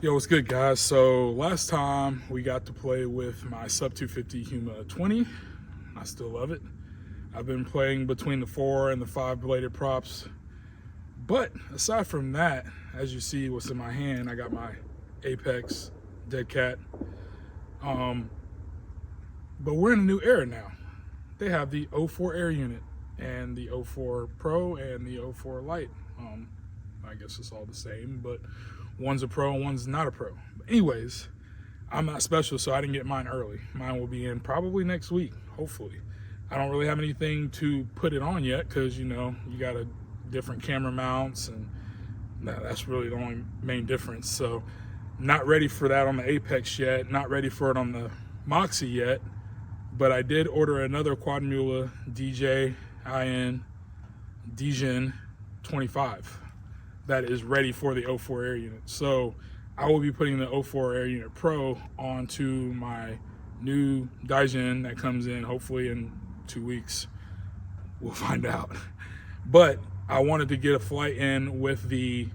Yo, what's good, guys? So last time we got to play with my sub 250 Huma 20. I still love it. I've been playing between the 4 and the 5 bladed props. But aside from that, as you see what's in my hand, I got my Apex deadcat. But we're in a new era now. They have the 04 Airunit and the 04 Pro and the 04 Lite. I guess it's all the same, but one's a pro and one's not a pro. But anyways, I'm not special, so I didn't get mine early. Mine will be in probably next week, hopefully. I don't really have anything to put it on yet because, you know, you got a different camera mounts, and that's really the only main difference. So not ready for that on the Apex yet, not ready for it on the Moxie yet, but I did order another Quad Mula DJ IN DGen 25 that is ready for the 04 Airunit. So I will be putting the 04 Airunit Pro onto my new Daijin that comes in hopefully in 2 weeks. We'll find out. But I wanted to get a flight in with the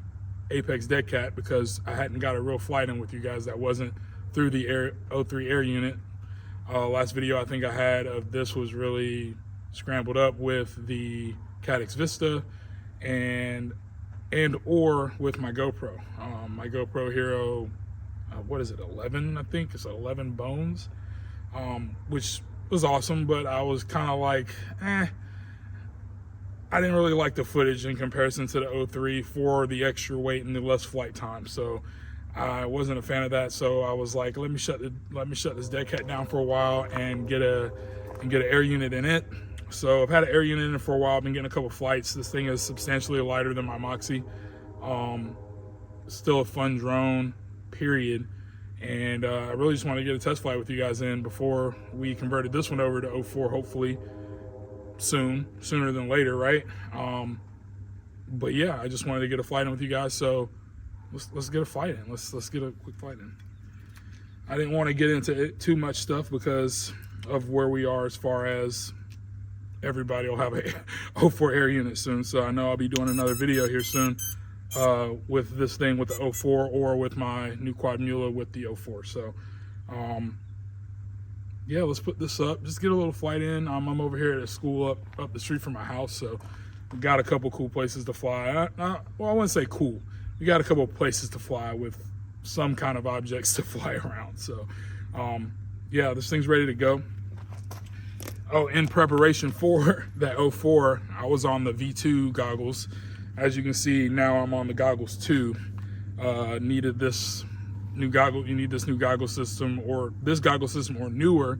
Apex deadcat because I hadn't got a real flight in with you guys that wasn't through the 03 Airunit. Last video I think I had of this was really scrambled up with the Caddx Vista and or with my GoPro. My GoPro Hero, what is it, 11? I think it's 11 bones, which was awesome, but I was kind of like, I didn't really like the footage in comparison to the 03 for the extra weight and the less flight time. So I wasn't a fan of that. So I was like, let me shut this deadcat down for a while and get an Airunit in it. So I've had an Airunit in it for a while. I've been getting a couple flights. This thing is substantially lighter than my Moxie. Still a fun drone, period. And I really just want to get a test flight with you guys in before we converted this one over to 04, hopefully sooner than later, right? But yeah, I just wanted to get a flight in with you guys. So let's get a flight in. Let's get a quick flight in. I didn't want to get into too much stuff because of where we are as far as everybody will have a 04 Airunit soon. So I know I'll be doing another video here soon with this thing with the 04 or with my new Quad Mula with the 04. So yeah, let's put this up, just get a little flight in. I'm over here at a school up the street from my house, so we got a couple cool places to fly. Well, I wouldn't say cool. We got a couple of places to fly with some kind of objects to fly around. So yeah, this thing's ready to go. Oh, in preparation for that 04, I was on the V2 goggles. As you can see, now I'm on the goggles 2. Needed this new goggle. You need this new goggle system, or this goggle system, or newer,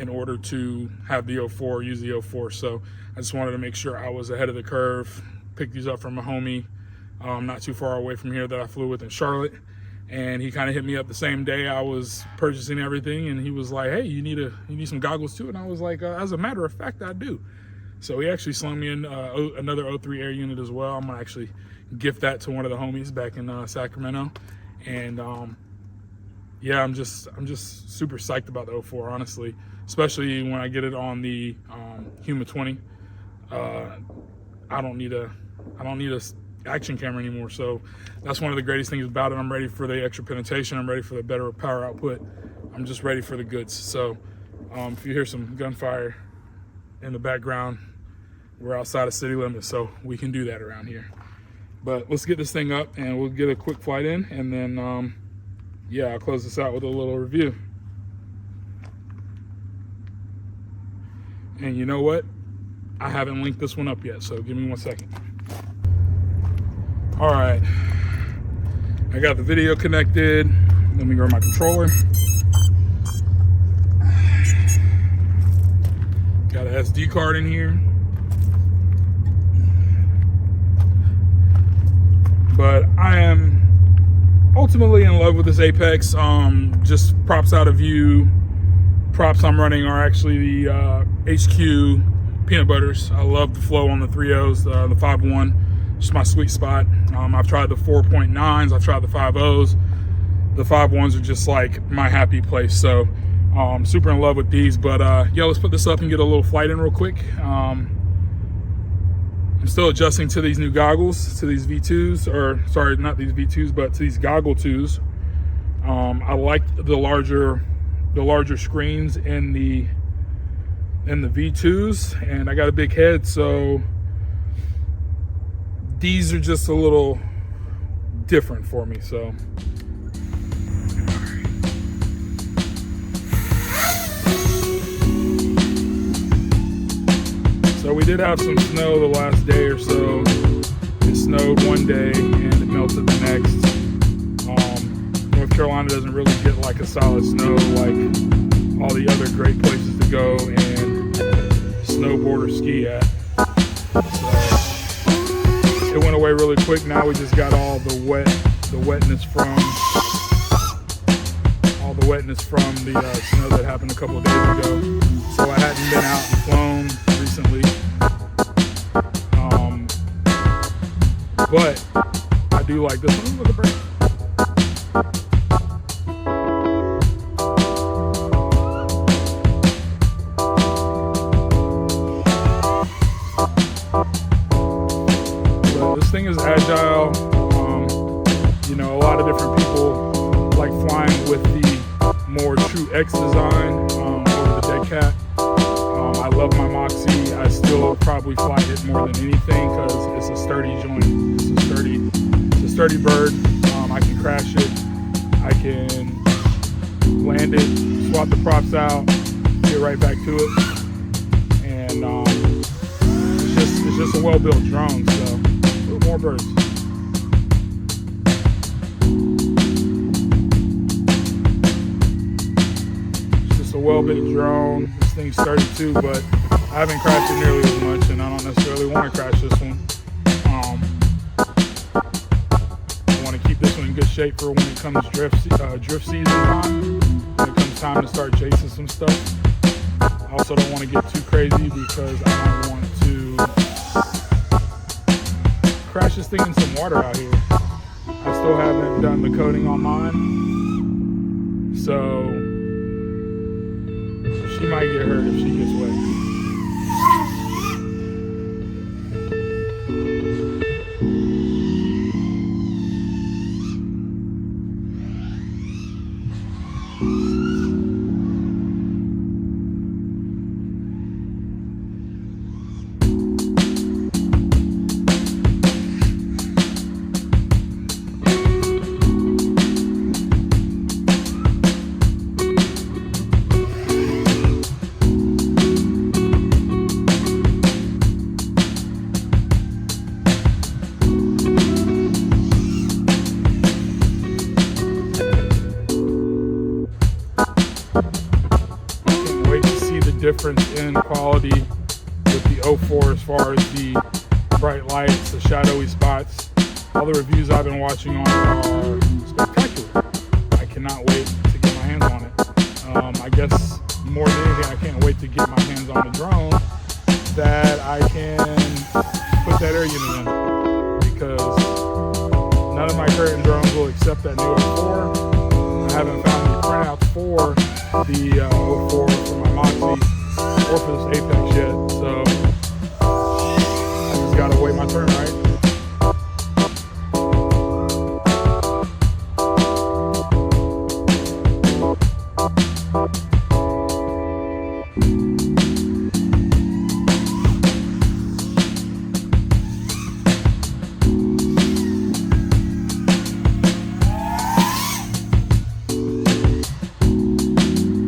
in order to have the 04, use the 04. So I just wanted to make sure I was ahead of the curve. Picked these up from a homie not too far away from here that I flew with in Charlotte. And he kind of hit me up the same day I was purchasing everything, and he was like, hey, you need some goggles too? And I was like, as a matter of fact, I do. So he actually slung me in another 03 Airunit as well. I'm gonna actually gift that to one of the homies back in Sacramento. And yeah, I'm just super psyched about the 04, honestly, especially when I get it on the Huma 20. I don't need a action camera anymore, so that's one of the greatest things about it. I'm ready for the extra penetration. I'm ready for the better power output. I'm just ready for the goods. So if you hear some gunfire in the background, we're outside of city limits, so we can do that around here. But let's get this thing up and we'll get a quick flight in, and then yeah, I'll close this out with a little review. And you know what? I haven't linked this one up yet, so give me 1 second. All right, I got the video connected. Let me grab my controller. Got an SD card in here. But I am ultimately in love with this Apex. Just props out of view. Props I'm running are actually the HQ peanut butters. I love the flow on the 3.0s, the 5.1. Just my sweet spot. I've tried the 4.9s, I've tried the 5.0s. The 5.1s are just like my happy place. So I'm super in love with these. But yeah, let's put this up and get a little flight in real quick. I'm still adjusting to these new goggles, to these V2s, or sorry, not these V2s, but to these goggle 2s. I liked the larger screens in the V2s, and I got a big head, so these are just a little different for me. So we did have some snow the last day or so. It snowed one day and it melted the next. North Carolina doesn't really get like a solid snow like all the other great places to go and snowboard or ski at. So it went away really quick. Now we just got all the wetness from the snow that happened a couple of days ago. So I hadn't been out and flown recently. But I do like this one. Look at the break. So this thing is agile. You know, a lot of different people like flying with the more true X design over the deadcat. I love my Moxie. I still probably fly it more than anything because it's a sturdy joint. It's a sturdy bird. I can crash it. I can land it, swap the props out, get right back to it, and it's just a well-built drone. So, ooh, more birds. It's just a well-built drone. This thing's sturdy too, but I haven't crashed it nearly as much, and I don't necessarily want to crash this one. I want to keep this one in good shape for when it comes drift season time. When it comes time to start chasing some stuff. I also don't want to get too crazy because I don't want to crash this thing in some water out here. I still haven't done the coating on mine, so she might get hurt if she gets wet. Difference in quality with the 04 as far as the bright lights, the shadowy spots. All the reviews I've been watching on are spectacular. I cannot wait to get my hands on it. I guess more than anything, I can't wait to get my hands on a drone that I can put that air unit in, because none of my current drones will accept that new 04. I haven't found any printouts for the 04 for my Moxie or for this Apex yet, so I just gotta wait my turn, right?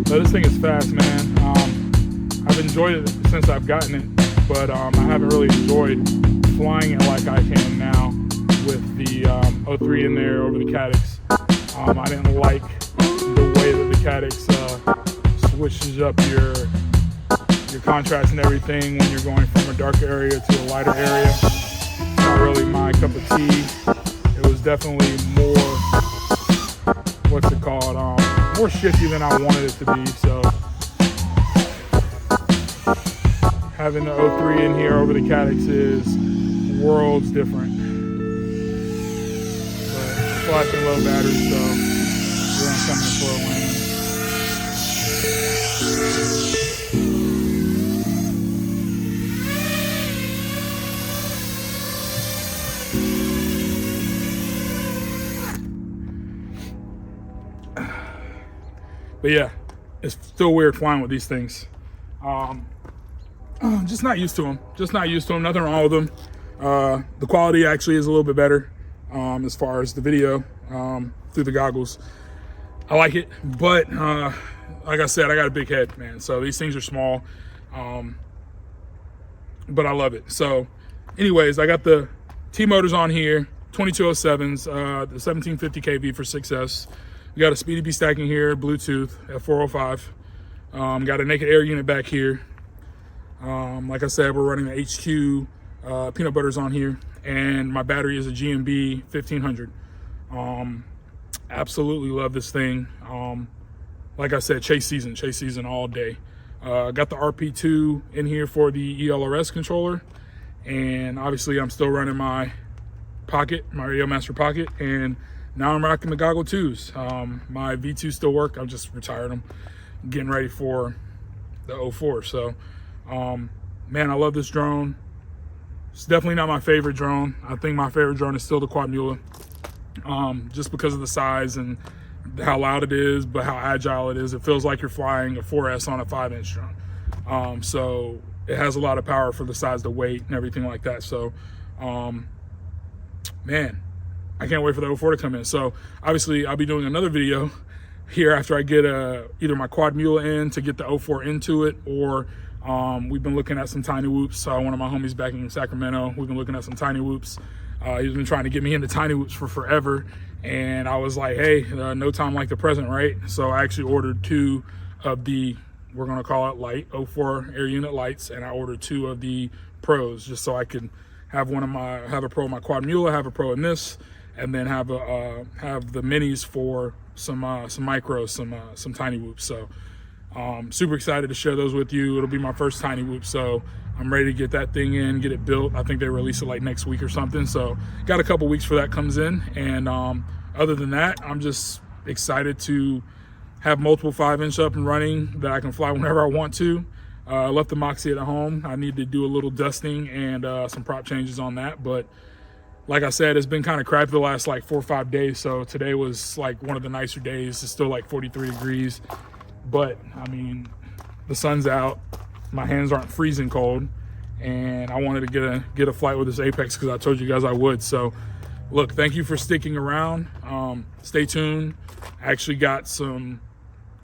So this thing is fast, man. I've enjoyed it since I've gotten it, but I haven't really enjoyed flying it like I can now with the 03 in there over the Caddx. I didn't like the way that the Caddx switches up your contrast and everything when you're going from a darker area to a lighter area. It's not really my cup of tea. It was definitely more, what's it called, more shifty than I wanted it to be. So having the 03 in here over the Caddx is worlds different. But flashing low batteries, so we're gonna come in for a win. But yeah, it's still weird flying with these things. Just not used to them. Nothing wrong with them. The quality actually is a little bit better as far as the video through the goggles. I like it, but like I said, I got a big head, man. So these things are small, but I love it. So anyways, I got the T-motors on here, 2207s, the 1750 kV for 6S. We got a Speedybee stacking here, Bluetooth at 405. Got a naked air unit back here. Like I said, we're running the HQ peanut butters on here, and my battery is a GMB 1500. Absolutely love this thing. Like I said, chase season all day. Got the RP2 in here for the ELRS controller, and obviously I'm still running my Pocket, my Radio Master Pocket, and now I'm rocking the Goggle 2s. My V2 still work. I'm just retired them, getting ready for the 04. So, man, I love this drone. It's definitely not my favorite drone. I think my favorite drone is still the Quad Mule, just because of the size and how loud it is, but how agile it is. It feels like you're flying a 4S on a 5-inch drone. So it has a lot of power for the size, the weight, and everything like that. So, man, I can't wait for the 04 to come in. So obviously I'll be doing another video here after I get either my Quad Mule in to get the 04 into it, or we've been looking at some tiny whoops. One of my homies back in Sacramento, we've been looking at some tiny whoops. He's been trying to get me into tiny whoops for forever. And I was like, hey, no time like the present, right? So I actually ordered 2 of the, we're gonna call it light, 04 air unit lights. And I ordered 2 of the pros just so I could have have a pro in my Quad Mule, have a pro in this, and then have the minis for some micros, some tiny whoops. So super excited to share those with you. It'll be my first tiny whoop, so I'm ready to get that thing in, get it built. I think they release it like next week or something, so got a couple weeks for that comes in. And other than that, I'm just excited to have multiple 5-inch up and running that I can fly whenever I want to. I left the Moxie at home. I need to do a little dusting and some prop changes on that, but like I said, it's been kind of crappy the last like 4 or 5 days. So today was like one of the nicer days. It's still like 43 degrees, but I mean, the sun's out. My hands aren't freezing cold, and I wanted to get a flight with this Apex because I told you guys I would. So look, thank you for sticking around. Stay tuned. I actually got some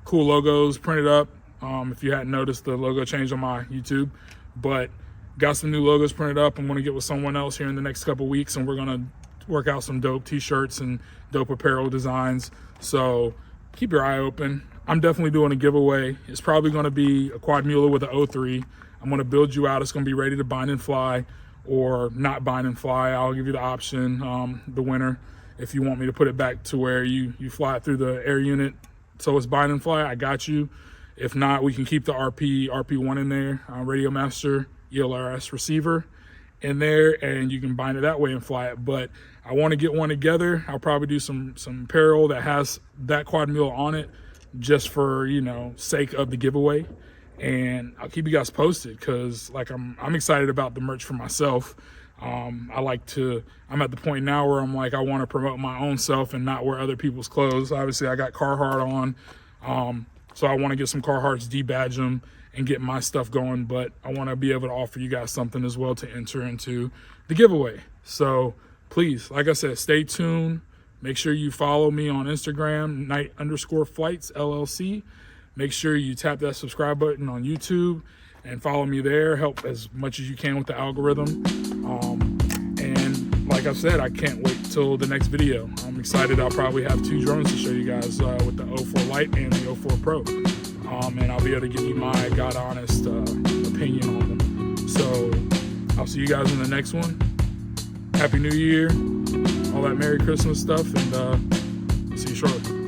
cool logos printed up. If you hadn't noticed, the logo changed on my YouTube, but got some new logos printed up. I'm going to get with someone else here in the next couple weeks, and we're going to work out some dope t-shirts and dope apparel designs. So keep your eye open. I'm definitely doing a giveaway. It's probably going to be a Quad Mule with a 03. I'm going to build you out. It's going to be ready to bind and fly or not bind and fly. I'll give you the option, the winner, if you want me to put it back to where you fly it through the air unit so it's bind and fly, I got you. If not, we can keep the RP1 in there, Radio Master ELRS receiver in there, and you can bind it that way and fly it. But I want to get one together. I'll probably do some apparel that has that Quad Mule on it, just for, you know, sake of the giveaway. And I'll keep you guys posted, because like I'm excited about the merch for myself. I'm at the point now where I'm like, I want to promote my own self and not wear other people's clothes. Obviously I got Carhartt on, so I want to get some Carhartts, debadge them, and get my stuff going. But I want to be able to offer you guys something as well to enter into the giveaway. So please, like I said, stay tuned. Make sure you follow me on Instagram, night_flights LLC. Make sure you tap that subscribe button on YouTube and follow me there. Help as much as you can with the algorithm. And like I said, I can't wait till the next video. I'm excited. I'll probably have 2 drones to show you guys with the 04 Lite and the 04 Pro. And I'll be able to give you my God honest opinion on them. So I'll see you guys in the next one. Happy New Year, all that Merry Christmas stuff, and see you shortly.